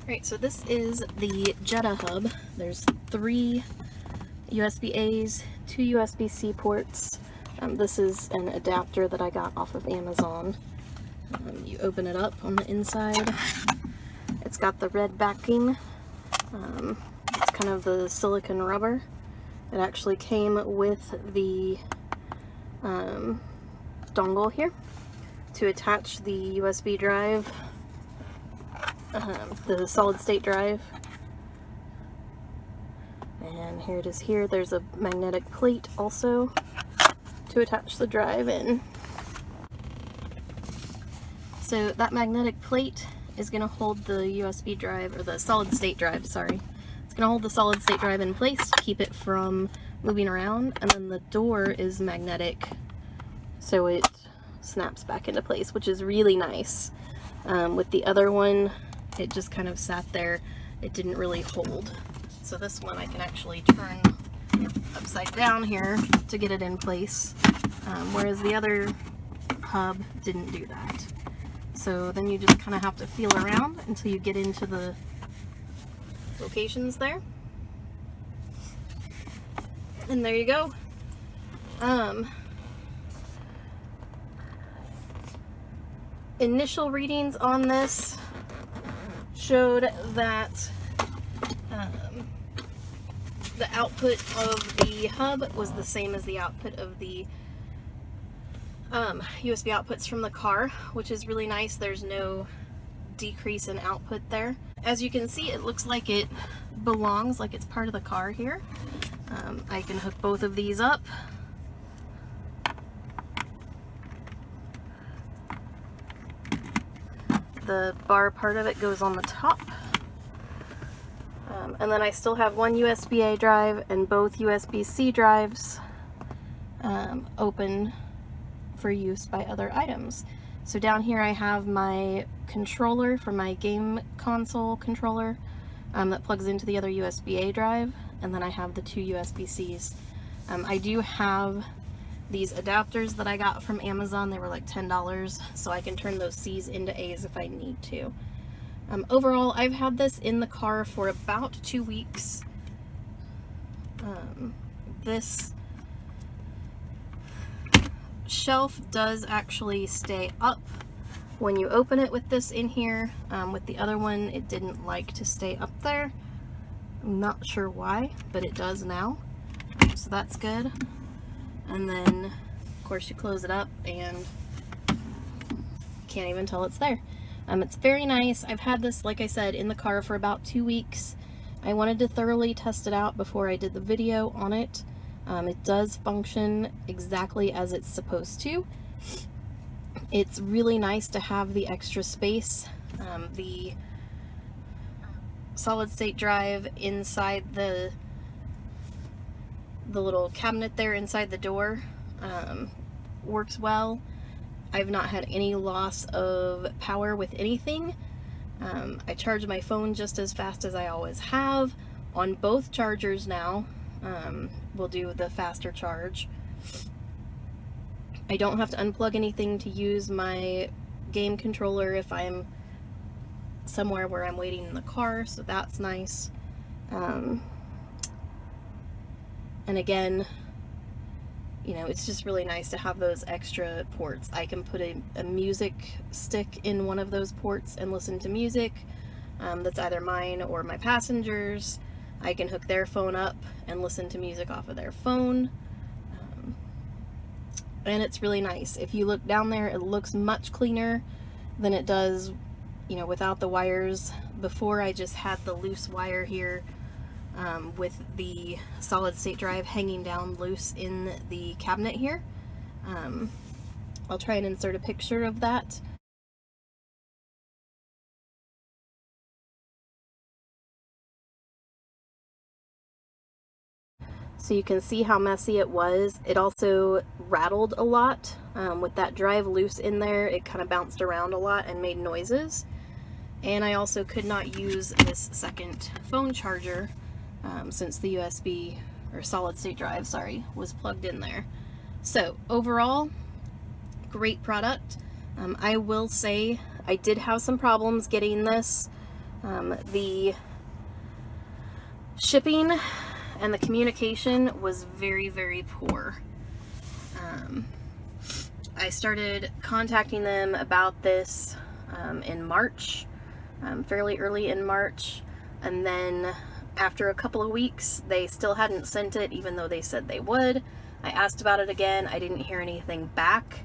Alright, so this is the Jeda hub. There's 3 USB-A's, 2 USB-C ports. This is an adapter that I got off of Amazon. You open it up on the inside. It's got the red backing. It's kind of the silicone rubber. It actually came with the dongle here to attach the USB drive, the solid state drive. And here it is here. There's a magnetic plate also to attach the drive in. So that magnetic plate is going to hold the USB drive, or the solid state drive, sorry. It's going to hold the solid state drive in place to keep it from moving around, and then the door is magnetic so it snaps back into place, which is really nice. With the other one, it just kind of sat there. It didn't really hold. So this one I can actually turn upside down here to get it in place, whereas the other hub didn't do that. So then you just kind of have to feel around until you get into the locations there. And there you go. Initial readings on this showed that the output of the hub was the same as the output of the USB outputs from the car, which is really nice. There's no decrease in output there. As you can see, it looks like it belongs, like it's part of the car here. I can hook both of these up. The bar part of it goes on the top. And then I still have one USB-A drive and both USB-C drives open for use by other items. So down here I have my controller for my game console controller that plugs into the other USB-A drive, and then I have the 2 USB-Cs. I do have these adapters that I got from Amazon. They were like $10, so I can turn those C's into A's if I need to. Overall, I've had this in the car for about 2 weeks. This shelf does actually stay up when you open it with this in here. With the other one, it didn't like to stay up there. I'm not sure why, but it does now. So that's good. And then, of course, you close it up and can't even tell it's there. It's very nice. I've had this, like I said, in the car for about 2 weeks. I wanted to thoroughly test it out before I did the video on it. It does function exactly as it's supposed to. It's really nice to have the extra space. The solid state drive inside the little cabinet there inside the door works well. I've not had any loss of power with anything. I charge my phone just as fast as I always have on both chargers now. We'll do the faster charge. I don't have to unplug anything to use my game controller if I'm somewhere where I'm waiting in the car, so that's nice. And again, you know, it's just really nice to have those extra ports. I can put a music stick in one of those ports and listen to music that's either mine or my passengers. I can hook their phone up and listen to music off of their phone. And it's really nice. If you look down there, it looks much cleaner than it does, you know, without the wires. Before, I just had the loose wire here with the solid state drive hanging down loose in the cabinet here. I'll try and insert a picture of that. So you can see how messy it was. It also rattled a lot. With that drive loose in there, it kind of bounced around a lot and made noises. And I also could not use this second phone charger since the USB, or solid state drive, sorry, was plugged in there. So overall, great product. I will say I did have some problems getting this The shipping and the communication was very, very poor. I started contacting them about this in March, fairly early in March, and then after a couple of weeks they still hadn't sent it, even though they said they would. I asked about it again. I didn't hear anything back.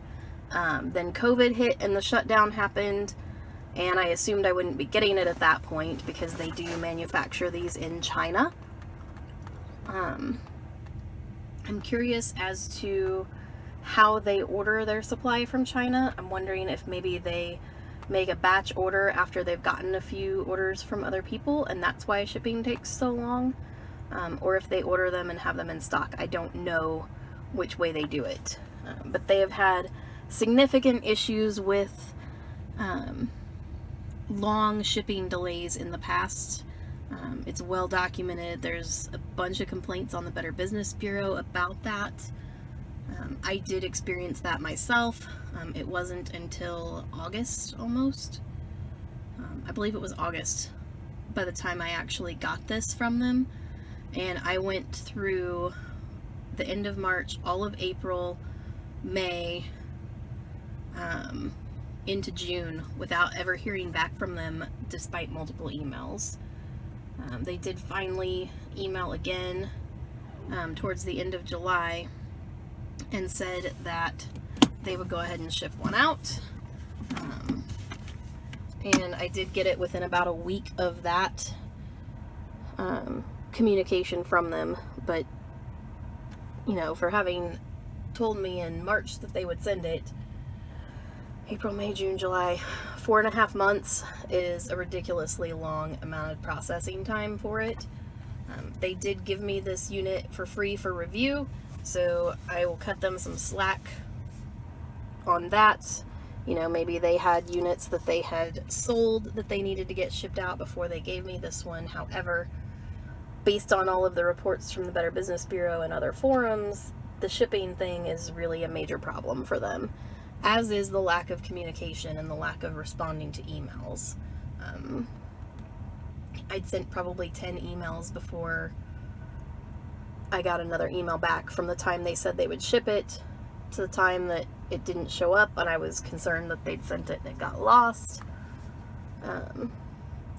Then COVID hit and the shutdown happened, and I assumed I wouldn't be getting it at that point because they do manufacture these in China. I'm curious as to how they order their supply from China. I'm wondering if maybe they make a batch order after they've gotten a few orders from other people, and that's why shipping takes so long, or if they order them and have them in stock. I don't know which way they do it, but they have had significant issues with long shipping delays in the past. It's well documented. There's a bunch of complaints on the Better Business Bureau about that. I did experience that myself. It wasn't until August almost. I believe it was August by the time I actually got this from them. And I went through the end of March, all of April, May, into June without ever hearing back from them despite multiple emails. They did finally email again towards the end of July and said that they would go ahead and ship one out. And I did get it within about a week of that communication from them, but you know, for having told me in March that they would send it, April, May, June, July, 4.5 months is a ridiculously long amount of processing time for it. They did give me this unit for free for review, so I will cut them some slack on that. You know, maybe they had units that they had sold that they needed to get shipped out before they gave me this one. However, based on all of the reports from the Better Business Bureau and other forums, the shipping thing is really a major problem for them, as is the lack of communication and the lack of responding to emails. I'd sent probably 10 emails before I got another email back, from the time they said they would ship it to the time that it didn't show up, and I was concerned that they'd sent it and it got lost.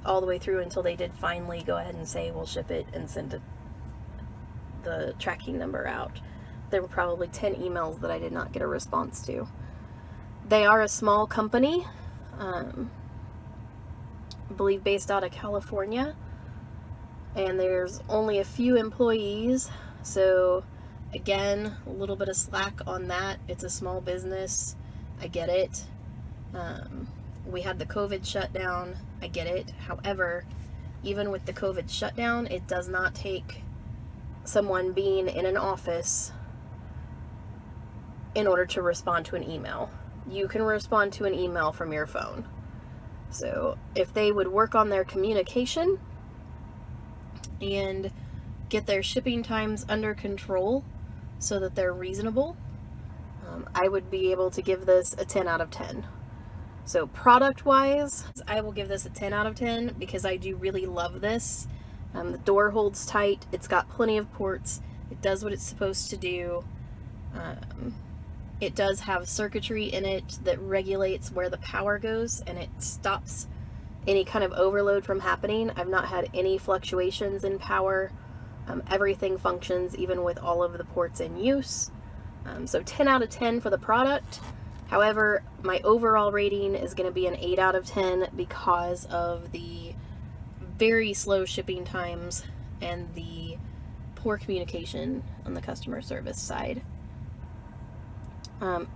All the way through until they did finally go ahead and say we'll ship it and send the tracking number out. There were probably 10 emails that I did not get a response to. They are a small company, I believe based out of California, and there's only a few employees, so again, a little bit of slack on that. It's a small business, I get it. We had the COVID shutdown, I get it. However, even with the COVID shutdown, it does not take someone being in an office in order to respond to an email. You can respond to an email from your phone. So if they would work on their communication and get their shipping times under control so that they're reasonable, I would be able to give this a 10 out of 10. So product wise, I will give this a 10 out of 10 because I do really love this. The door holds tight, it's got plenty of ports, it does what it's supposed to do. It does have circuitry in it that regulates where the power goes, and it stops any kind of overload from happening. I've not had any fluctuations in power. Everything functions even with all of the ports in use. So 10 out of 10 for the product. However, my overall rating is going to be an 8 out of 10 because of the very slow shipping times and the poor communication on the customer service side.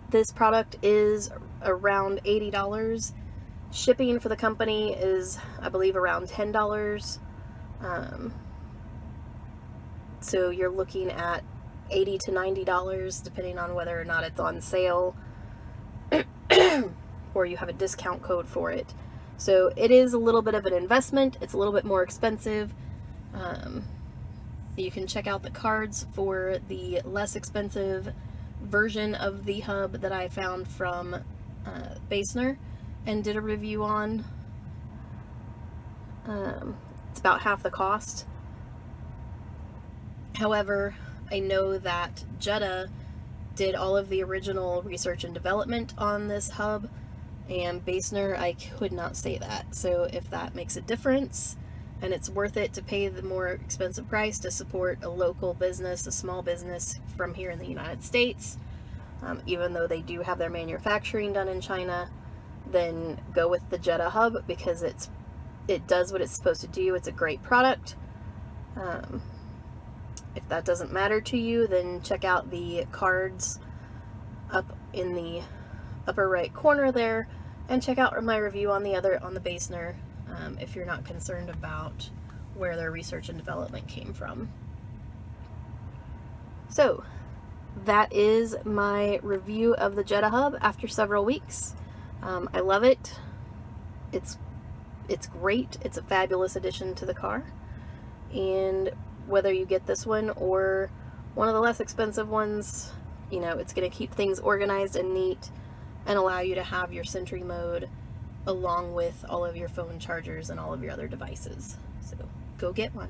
This product is around $80. Shipping for the company is, I believe, around $10. So you're looking at $80 to $90 depending on whether or not it's on sale or you have a discount code for it. So it is a little bit of an investment. It's a little bit more expensive. You can check out the cards for the less expensive version of the hub that I found from Basner and did a review on. It's about half the cost. However, I know that Jeda did all of the original research and development on this hub, and Basner, I could not say that. So if that makes a difference and it's worth it to pay the more expensive price to support a local business, a small business from here in the United States, even though they do have their manufacturing done in China, then go with the Jeda hub, because it does what it's supposed to do. It's a great product. If that doesn't matter to you, then check out the cards up in the upper right corner there, and check out my review on the Basner, if you're not concerned about where their research and development came from. So that is my review of the Jeda hub after several weeks. I love it. It's great. It's a fabulous addition to the car, and whether you get this one or one of the less expensive ones, you know, it's going to keep things organized and neat and allow you to have your Sentry mode along with all of your phone chargers and all of your other devices. So go get one.